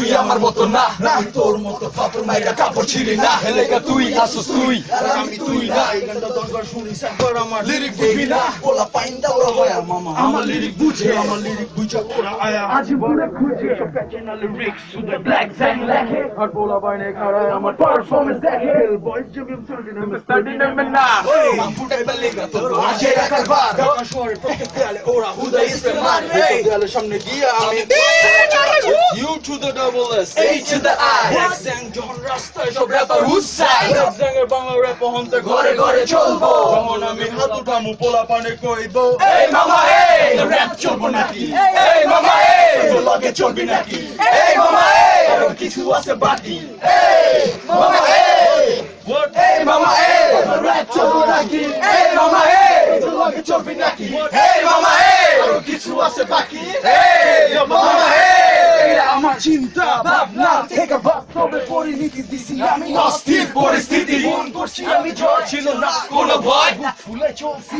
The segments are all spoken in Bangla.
তুই আমার মতো না না তোর মতো ফাপড় মাইরা কাপড় ছিলি না এলাকা তুই আসুস তুই আর আমি তুই না এই গানটা দরকার শুনিস একবার আমার লিরিক বুঝবি না বলা পাইন দাওরা হয় মামা আমার লিরিক বুঝে ওরা আয়া আজীবনে খুঁজে professional lyrics to the black স্যাং লেখে আর বলা পাইনে খাড়ায় আমার পারফরম্যান্স দেখে বয়েজ জমি স্টাডি নেমে না মামপুটাই বেলেগা তোর আজে রাখার বাদ ঢাকা শহরে প্রত্যেক দেয়ালে ওরা হুদা ইস্তেমাল এই দেয়ালের সামনে গিয়ে আমি you to the double S A to the I black স্যাং যখন রাস্তায় সব র্যাপার হুসাই ব্ল্যাক স্যাং এর বাংলা র্যাপ হন্তে ঘরে ঘরে চলবো যখন আমি হাত উঠামু পোলা পানে কইব এই মামা এই র‍্যাপ চলবো নাকি এই মামা এই তোর লগে চলবি নাকি এই মামা এই আর কিছু আছে বাকি এই মামা এই এই মামা এই র‍্যাপ চলবো নাকি এই মামা এই তোর লগে চলবি নাকি এই মামা এই আর কিছু আছে বাকি এই মামা এই আমার চিন্তা ভাবনা থেকে বাস্তবে পরিণতি দিছি আমি অস্থির পরিস্থিতি মন করছি আমি জ্বর ছিল না কোনো ভয় ফুলে চলছি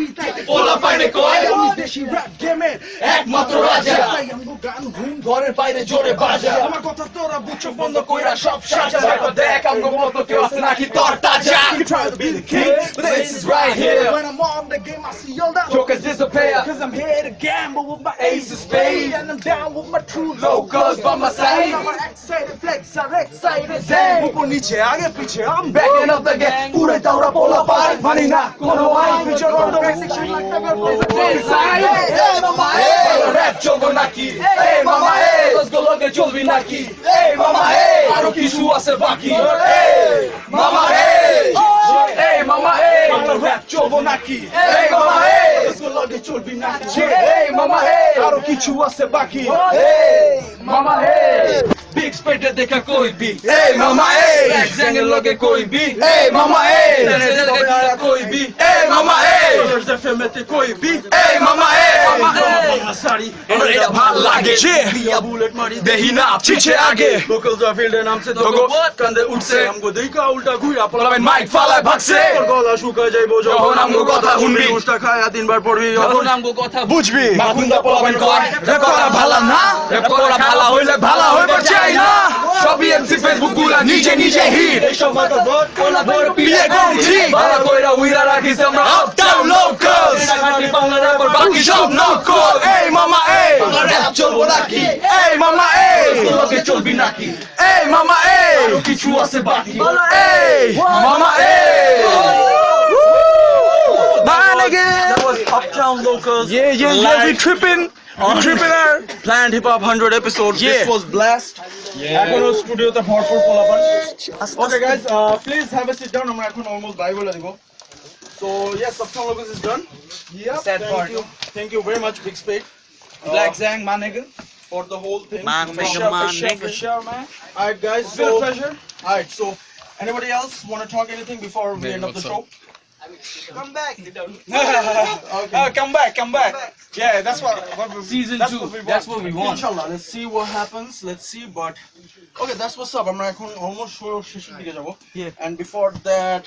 পোলা পাইনে কয় আমি দেশি র‍্যাপ গেমের একমাত্র রাজা তাই আমগো গান ঘুম ঘরের বাইরে জোরে বাজা আমার কথা তোরা বুঝছো বন্ধ কইরা সব সাজা দেখ আমগো মতো কেউ আছে নাকি তোর তাজা You try to be the king but this is right here when I'm on the game I see all that jokers disappear cause I'm here to gamble with my ace of spades and I'm down with my true locals by my side I'm excited flex I'm excited zen উপর নিচে আগে পিছে I'm backing up the gang পুরো দাওরা পোলা পাই মানি না কোনো I feature on the section like the girl এই মামা এই র‍্যাপ চলবো নাকি এই মামা এই লস লগে চলবি নাকি এই মামা এই আরো কিছু আছে বাকি এই মামা এই মামা এই বাংলা র‍্যাপ চলবো নাকি এই মামা এই লস লগে চলবি নাকি এই মামা এই আরো কিছু আছে বাকি এই মামা এই বিগ স্পেটে দেখা কইবি এই মামা এই ব্ল্যাক স্যাং এর লগে কইবি এই মামা এই কইবি এই মামা এই তোর ফেমেতে কইবি এই মামা এই সারি আমার এটা ভাল লাগে দিয়া বুলেট মারি দেহি না পিছে আগে লোকাল যা ফিল্ডে নামছে দগো কান্দে উঠছে আমগো দেইকা উল্টা ঘুরা পলাবেন মাইক ফালায় ভাগছে তোর গলা শুকায় যাইবো যখন আমগো কথা শুনবি উষ্টা খায়া তিনবার পড়বি যখন আমগো কথা বুঝবি মাগুন্দা পলাবেন কয় রেপ করা ভালো না রেপ করা ভালো হইলে ভালো হইবে চাই না সবই এমসি ফেসবুক গুলা নিজে নিজে হিট এই সময় তো ভোট কোলা ভোট পিলে গৌজি ভালো কইরা উইরা রাখিস আমরা আপ ডাউন লোকালস খাটি বাংলা র্যাপার বাকি সব নকল এই মামা এই র‍্যাপ চলবো নাকি এই মামা এই তোকে চলবি নাকি এই মামা এই আর কিছু আছে বাকি এই মামা এই Man again. That was Uptown Locals. Yeah, we tripping. Tripping our planned hip hop 100 episodes. Yeah. This was blast. Yeah. Echono studio te bhorpur polapan. Okay guys, please have a sit down. Amra ekhon almost bye bola dibo. So yes, Uptown Locals is done. Yeah. Sad part. Thank you very much, Big Spade. Black Zang, my nigga, for the whole thing. For sure, man. Alright guys, so pleasure. Alright, so anybody else want to talk anything before we end up the show? Come back. Okay. Come back. Yeah, that's what season 2. That's what we want. Inshallah, let's see what happens. Let's see, but okay, that's what's up. I'm almost sure shishir dike jabo. Yeah. And before that,